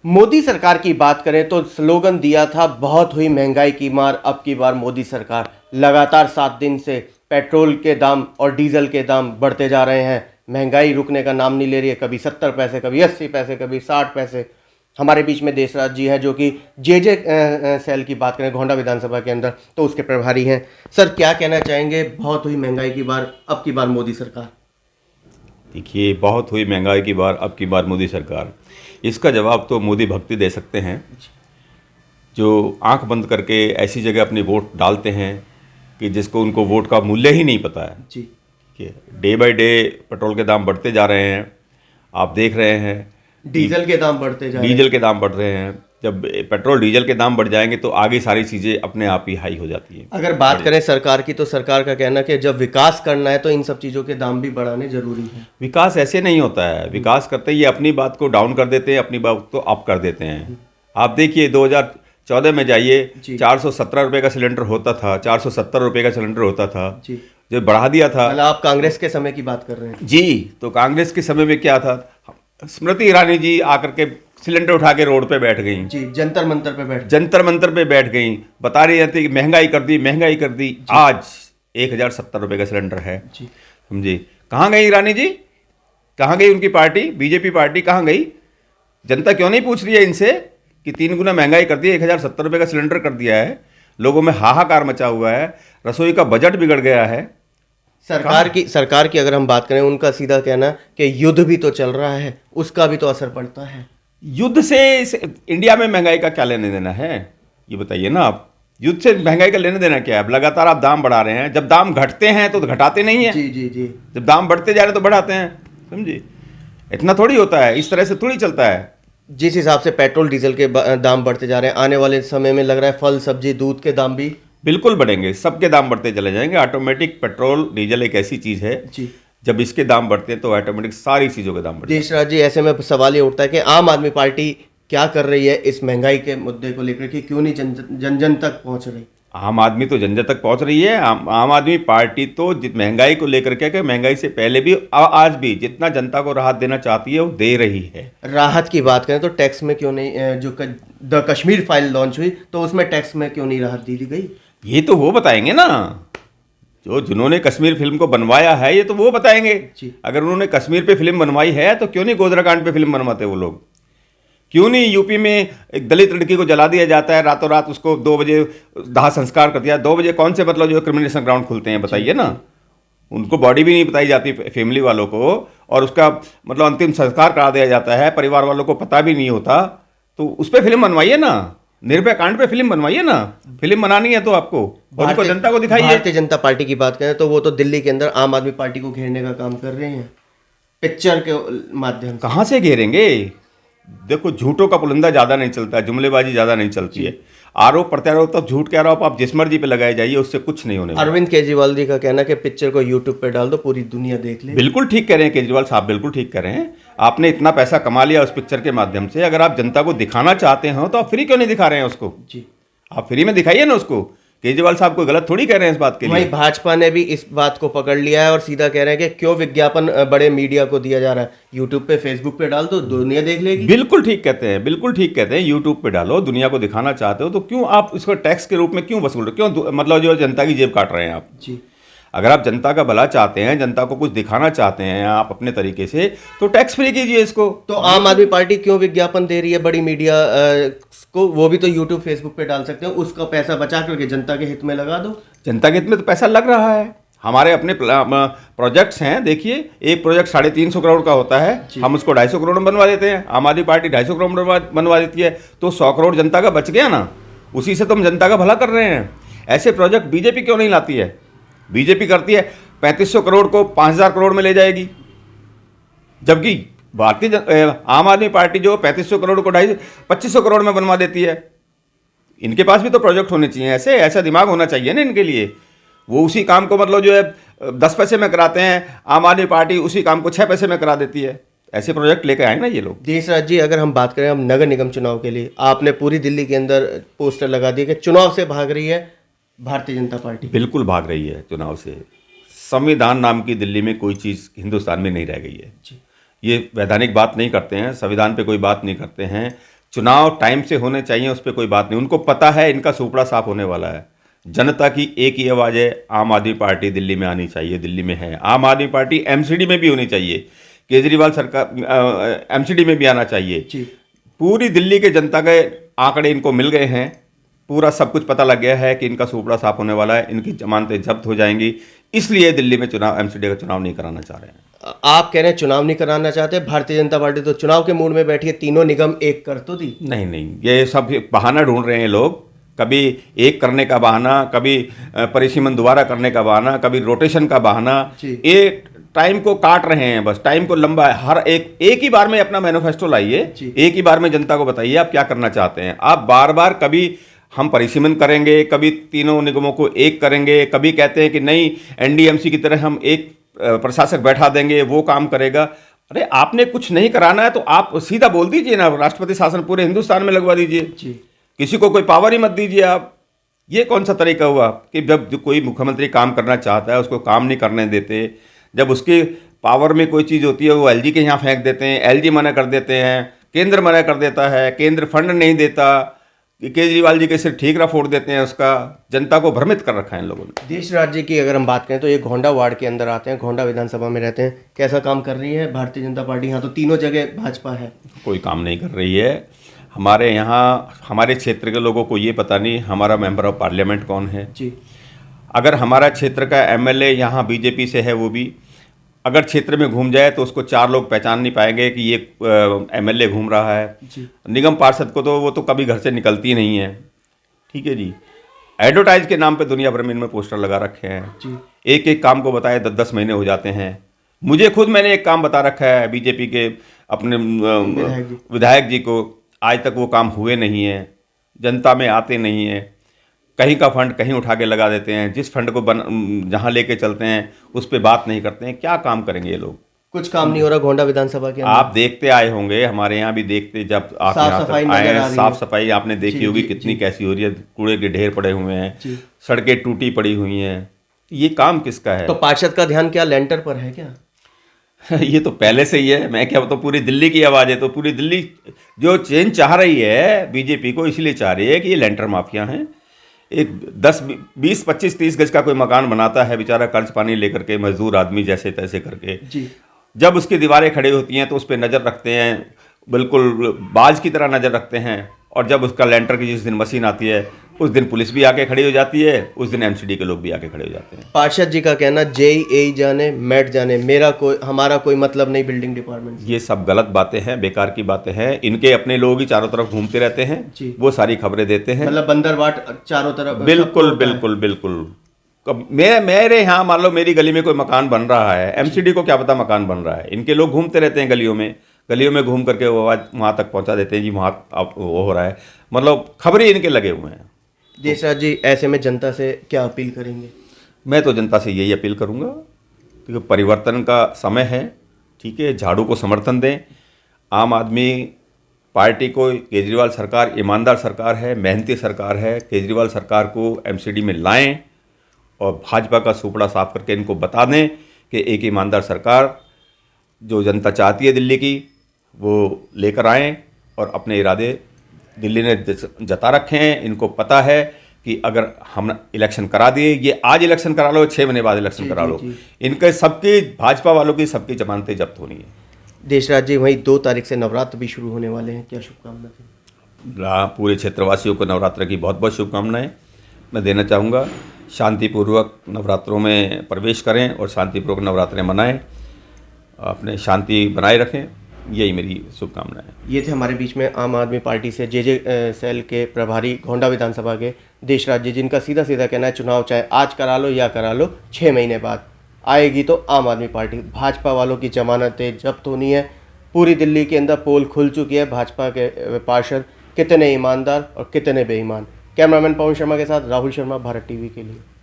मोदी सरकार की बात करें तो स्लोगन दिया था बहुत हुई महंगाई की मार, अब की बार मोदी सरकार। लगातार 7 दिन से पेट्रोल के दाम और डीजल के दाम बढ़ते जा रहे हैं। महंगाई रुकने का नाम नहीं ले रही है। कभी 70 पैसे, कभी 80 पैसे, कभी 60 पैसे। हमारे बीच में देशराज जी हैं जो कि जे सेल की बात करें गोंडा विधानसभा के अंदर तो उसके प्रभारी हैं। सर, क्या कहना चाहेंगे? बहुत हुई महंगाई की बार, अब की बार मोदी सरकार। देखिए, बहुत हुई महंगाई की बार, अब की बार मोदी सरकार। इसका जवाब तो मोदी भक्ति दे सकते हैं, जो आंख बंद करके ऐसी जगह अपनी वोट डालते हैं कि जिसको उनको वोट का मूल्य ही नहीं पता है। जी, कि डे बाय डे पेट्रोल के दाम बढ़ते जा रहे हैं। आप देख रहे हैं डीजल के दाम बढ़ते जा रहे हैं। डीजल के दाम बढ़ रहे हैं। जब पेट्रोल डीजल के दाम बढ़ जाएंगे तो आगे सारी चीज़ें अपने आप ही हाई हो जाती हैं। अगर बात करें सरकार की तो सरकार का कहना है कि जब विकास करना है तो इन सब चीज़ों के दाम भी बढ़ाने जरूरी है। विकास ऐसे नहीं होता है। विकास करते ही ये अपनी बात को डाउन कर देते हैं, अपनी बात को अप कर देते हैं। आप देखिए 2014 में जाइए, जी। 417 रुपये का सिलेंडर होता था, 470 रुपये का सिलेंडर होता था, जी, जो बढ़ा दिया था। मतलब आप कांग्रेस के समय की बात कर रहे हैं? जी, तो कांग्रेस के समय में क्या था, स्मृति ईरानी जी आकर के सिलेंडर उठा के रोड पे बैठ गई। जी, जंतर मंतर पे बैठ। जंतर मंतर पे बैठ गई, बता रही थी कि महंगाई कर दी, महंगाई कर दी। आज 1070 रुपये का सिलेंडर है। जी, समझे, कहाँ गई ईरानी जी? कहाँ गई उनकी पार्टी, बीजेपी पार्टी कहाँ गई? जनता क्यों नहीं पूछ रही है इनसे कि 3 गुना महंगाई कर दी, 1070 रुपये का सिलेंडर कर दिया है। लोगों में हाहाकार मचा हुआ है, रसोई का बजट बिगड़ गया है। सरकार की अगर हम बात करें, उनका सीधा कहना कि युद्ध भी तो चल रहा है, उसका भी तो असर पड़ता है। युद्ध से इंडिया में महंगाई का क्या लेने देना है, ये बताइए ना आप। युद्ध से महंगाई का लेने देना क्या है? लगातार आप दाम बढ़ा रहे हैं। जब दाम घटते हैं तो घटाते नहीं हैं। जी जी जी। जब दाम बढ़ते जा रहे हैं तो बढ़ाते हैं। समझिए, इतना थोड़ी होता है, इस तरह से थोड़ी चलता है। जिस हिसाब से पेट्रोल डीजल के दाम बढ़ते जा रहे हैं, आने वाले समय में लग रहा है फल सब्जी दूध के दाम भी बिल्कुल बढ़ेंगे। सबके दाम बढ़ते चले जाएंगे। ऑटोमेटिक पेट्रोल डीजल एक ऐसी चीज़ है, जी। जब इसके दाम बढ़ते हैं तो ऑटोमेटिक सारी चीज़ों के दाम बढ़ते हैं। देशराज जी, ऐसे में सवाल ये उठता है कि आम आदमी पार्टी क्या कर रही है इस महंगाई के मुद्दे को लेकर के? क्यों नहीं जन जन तक पहुंच रही? आम आदमी तो जन जन तक पहुंच रही है। आम आदमी पार्टी तो महंगाई को लेकर के, महंगाई से पहले भी आज भी जितना जनता को राहत देना चाहती है वो दे रही है। राहत की बात करें तो टैक्स में क्यों नहीं, जो द कश्मीर फाइल लॉन्च हुई तो उसमें टैक्स में क्यों नहीं राहत दी गई? ये तो वो बताएंगे ना, जिन्होंने कश्मीर फिल्म को बनवाया है, ये तो वो बताएंगे। अगर उन्होंने कश्मीर पे फिल्म बनवाई है तो क्यों नहीं गोधरा कांड पे फिल्म बनवाते वो लोग? क्यों नहीं यूपी में एक दलित लड़की को जला दिया जाता है रातों रात, उसको 2 बजे दाह संस्कार कर दिया। 2 बजे कौन से मतलब जो क्रिमिनेशन ग्राउंड खुलते हैं बताइए ना। उनको बॉडी भी नहीं बताई जाती फैमिली वालों को, और उसका मतलब अंतिम संस्कार करा दिया जाता है, परिवार वालों को पता भी नहीं होता। तो उस पर फिल्म बनवाइए ना, निर्भया कांड पे फिल्म बनवाइए ना। फिल्म बनानी है तो आपको उनको जनता को दिखाइए। भारतीय जनता पार्टी की बात करें तो वो तो दिल्ली के अंदर आम आदमी पार्टी को घेरने का काम कर रहे हैं पिक्चर के माध्यम से। कहाँ से घेरेंगे? देखो, झूठों का पुलंदा ज़्यादा नहीं चलता है, जुमलेबाजी ज़्यादा नहीं चलती है। आरोप प्रत्यारोप, तब झूठ के आरोप आप जिस मर्जी पे लगाए जाइए, उससे कुछ नहीं होने वाला। अरविंद केजरीवाल जी का कहना है कि पिक्चर को यूट्यूब पे डाल दो, पूरी दुनिया देख ले। बिल्कुल ठीक कह रहे हैं केजरीवाल साहब, बिल्कुल ठीक कह रहे हैं। आपने इतना पैसा कमा लिया उस पिक्चर के माध्यम से, अगर आप जनता को दिखाना चाहते हो तो आप फ्री क्यों नहीं दिखा रहे हैं उसको? जी, आप फ्री में दिखाइए ना उसको। केजरीवाल साहब कोई गलत थोड़ी कह रहे हैं इस बात के लिए। वहीं भाजपा ने भी इस बात को पकड़ लिया है और सीधा कह रहे हैं कि क्यों विज्ञापन बड़े मीडिया को दिया जा रहा है, यूट्यूब पे फेसबुक पे डाल दो, दुनिया देख लेगी। बिल्कुल ठीक कहते हैं, बिल्कुल ठीक कहते हैं। यूट्यूब पे डालो, दुनिया को दिखाना चाहते हो तो क्यों आप इसको टैक्स के रूप में क्यों वसूल रहे, क्यों मतलब जो जनता की जेब काट रहे हैं आप? जी, अगर आप जनता का भला चाहते हैं, जनता को कुछ दिखाना चाहते हैं आप अपने तरीके से, तो टैक्स फ्री कीजिए इसको। तो आम आदमी पार्टी क्यों विज्ञापन दे रही है बड़ी मीडिया को? वो भी तो यूट्यूब फेसबुक पे डाल सकते हो, उसका पैसा बचा करके जनता के हित में लगा दो। जनता के हित में तो पैसा लग रहा है। हमारे अपने प्रोजेक्ट्स हैं, देखिए एक प्रोजेक्ट 350 करोड़ का होता है, हम उसको 250 करोड़ में बनवा देते हैं। आम आदमी पार्टी 250 करोड़ में बनवा देती है, तो 100 करोड़ जनता का बच गया ना। उसी से तो हम जनता का भला कर रहे हैं। ऐसे प्रोजेक्ट बीजेपी क्यों नहीं लाती है? बीजेपी करती है 3500 करोड़ को 5000 करोड़ में ले जाएगी, जबकि आम आदमी पार्टी जो 3500 करोड़ को 2500 करोड़ में बनवा देती है। इनके पास भी तो प्रोजेक्ट होने चाहिए, ऐसा दिमाग होना चाहिए ना इनके लिए। वो उसी काम को मतलब जो है 10 पैसे में कराते हैं, आम आदमी पार्टी उसी काम को 6 पैसे में करा देती है। ऐसे प्रोजेक्ट लेकर आए ना ये लोग। देशराज जी, अगर हम बात करें हम नगर निगम चुनाव के लिए, आपने पूरी दिल्ली के अंदर पोस्टर लगा दिए कि चुनाव से भाग रही है भारतीय जनता पार्टी। बिल्कुल भाग रही है चुनाव से। संविधान नाम की दिल्ली में कोई चीज़ हिंदुस्तान में नहीं रह गई है। ये वैधानिक बात नहीं करते हैं, संविधान पे कोई बात नहीं करते हैं। चुनाव टाइम से होने चाहिए, उस पर कोई बात नहीं। उनको पता है इनका सुपड़ा साफ होने वाला है। जनता की एक ही आवाज़ है, आम आदमी पार्टी दिल्ली में आनी चाहिए, दिल्ली में है। आम आदमी पार्टी एमसीडी में भी होनी चाहिए, केजरीवाल सरकार एमसीडी में भी आना चाहिए। जी। पूरी दिल्ली के जनता के आंकड़े इनको मिल गए हैं, पूरा सब कुछ पता लग गया है कि इनका सुपड़ा साफ होने वाला है, इनकी जमानतें जब्त हो जाएंगी। इसलिए दिल्ली में चुनाव, एमसीडी का चुनाव नहीं कराना चाह रहे हैं। आप कह रहे हैं चुनाव नहीं कराना चाहते, भारतीय जनता पार्टी तो चुनाव के मूड में बैठी है, तीनों निगम एक कर तो दी। नहीं नहीं, ये सब बहाना ढूंढ रहे हैं लोग, कभी एक करने का बहाना, कभी परिसीमन दोबारा करने का बहाना, कभी रोटेशन का बहाना। जी। ये टाइम को काट रहे हैं, बस टाइम को लंबा है। हर एक ही बार में अपना मैनिफेस्टो लाइए, जी। एक ही बार में जनता को बताइए आप क्या करना चाहते हैं। आप बार बार कभी हम परिसीमन करेंगे, कभी तीनों निगमों को एक करेंगे, कभी कहते हैं कि नहीं एनडीएमसी की तरह हम एक प्रशासक बैठा देंगे, वो काम करेगा। अरे आपने कुछ नहीं कराना है तो आप सीधा बोल दीजिए ना, राष्ट्रपति शासन पूरे हिंदुस्तान में लगवा दीजिए, किसी को कोई पावर ही मत दीजिए आप। ये कौन सा तरीका हुआ कि जब कोई मुख्यमंत्री काम करना चाहता है उसको काम नहीं करने देते, जब उसके पावर में कोई चीज़ होती है वो एलजी के यहाँ फेंक देते हैं, एलजी मना कर देते हैं, केंद्र मना कर देता है, केंद्र फंड नहीं देता, केजरीवाल जी के सिर ठीकरा फोड़ देते हैं उसका। जनता को भ्रमित कर रखा है इन लोगों ने। देश राज्य की अगर हम बात करें तो ये घोंडा वार्ड के अंदर आते हैं, घोंडा विधानसभा में रहते हैं, कैसा काम कर रही है भारतीय जनता पार्टी? यहाँ तो तीनों जगह भाजपा है। कोई काम नहीं कर रही है। हमारे यहाँ हमारे क्षेत्र के लोगों को ये पता नहीं हमारा मेंबर ऑफ पार्लियामेंट कौन है। जी। अगर हमारा क्षेत्र का एमएलए यहाँ बीजेपी से है, वो भी अगर क्षेत्र में घूम जाए तो उसको 4 लोग पहचान नहीं पाएंगे कि ये एमएलए घूम रहा है। जी। निगम पार्षद को तो वो तो कभी घर से निकलती नहीं है। ठीक है जी। एडवर्टाइज के नाम पे दुनिया भर में इनमें पोस्टर लगा रखे हैं। जी। एक एक काम को बताए 10-10 महीने हो जाते हैं। मुझे खुद मैंने एक काम बता रखा है बीजेपी के अपने विधायक जी को, आज तक वो काम हुए नहीं है, जनता में आते नहीं है। कहीं का फंड कहीं उठा के लगा देते हैं, जिस फंड को जहाँ लेके चलते हैं उस पर बात नहीं करते हैं। क्या काम करेंगे ये लोग? कुछ काम नहीं हो रहा घोंडा विधानसभा के अंदर। आप देखते आए होंगे, हमारे यहाँ भी देखते, जब आप साफ यहाँ सफाई तक आए नजर आ हैं, रही है। साफ सफाई आपने देखी जी, होगी जी, कितनी जी। कैसी हो रही है, कूड़े के ढेर पड़े हुए हैं, जी। सड़कें टूटी पड़ी हुई हैं। ये काम किसका है? तो पार्षद का ध्यान क्या लेंटर पर है क्या? ये तो पहले से ही है। मैं क्या बताऊँ, पूरी दिल्ली की आवाज़ है। तो पूरी दिल्ली जो चेंज चाह रही है बीजेपी को, इसलिए चाह रही है कि ये लेंटर माफिया हैं। एक 10, 20, 25, 30 गज का कोई मकान बनाता है बेचारा कर्ज पानी लेकर के, मजदूर आदमी जैसे तैसे करके। जी। जब उसकी दीवारें खड़ी होती हैं तो उस पर नज़र रखते हैं, बिल्कुल बाज की तरह नज़र रखते हैं। और जब उसका लेंटर की जिस दिन मशीन आती है उस दिन पुलिस भी आके खड़ी हो जाती है, उस दिन एमसीडी के लोग भी आके खड़े हो जाते हैं। पार्षद जी का कहना जेईई जाने मैट जाने, हमारा कोई मतलब नहीं बिल्डिंग डिपार्टमेंट से। ये सब गलत बातें हैं, बेकार की बातें हैं। इनके अपने लोग ही चारों तरफ घूमते रहते हैं, जी। वो सारी खबरें देते हैं। मतलब बंदरबाट चारों तरफ बिल्कुल बिल्कुल बिल्कुल। मेरे यहाँ मान लो मेरी गली में कोई मकान बन रहा है, एमसीडी को क्या पता मकान बन रहा है। इनके लोग घूमते रहते हैं गलियों में घूम करके वो आवाज़ वहाँ तक पहुँचा देते हैं जी वहाँ वो हो रहा है। मतलब खबरें इनके लगे हुए हैं। देशराज जी, ऐसे में जनता से क्या अपील करेंगे? मैं तो जनता से यही अपील करूँगा कि परिवर्तन का समय है। ठीक है, झाड़ू को समर्थन दें। आम आदमी पार्टी को, केजरीवाल सरकार ईमानदार सरकार है, मेहनती सरकार है। केजरीवाल सरकार को एमसीडी में लाएं और भाजपा का सुपड़ा साफ करके इनको बता दें कि एक ईमानदार सरकार जो जनता चाहती है दिल्ली की, वो लेकर आएं। और अपने इरादे दिल्ली ने जता रखे हैं। इनको पता है कि अगर हम इलेक्शन करा दिए, ये आज इलेक्शन करा लो, 6 महीने बाद इलेक्शन करा लो, इनके सबकी, भाजपा वालों की सबकी जमानतें जब्त होनी है। देशराज जी, वहीं 2 तारीख से नवरात्र भी शुरू होने वाले हैं, क्या शुभकामनाएं? पूरे क्षेत्रवासियों को नवरात्र की बहुत बहुत शुभकामनाएं मैं देना चाहूँगा। शांतिपूर्वक नवरात्रों में प्रवेश करें और शांतिपूर्वक नवरात्रें मनाएं, अपने शांति बनाए रखें, यही मेरी शुभकामनाएं। ये थे हमारे बीच में आम आदमी पार्टी से जे सेल के प्रभारी घोंडा विधानसभा के देशराज जी, जिनका सीधा सीधा कहना है चुनाव चाहे आज करा लो या करा लो, 6 महीने बाद आएगी तो आम आदमी पार्टी। भाजपा वालों की जमानतें जब्त होनी है। पूरी दिल्ली के अंदर पोल खुल चुकी है, भाजपा के पार्षद कितने ईमानदार और कितने बेईमान। कैमरामैन पवन शर्मा के साथ राहुल शर्मा, भारत टीवी के लिए।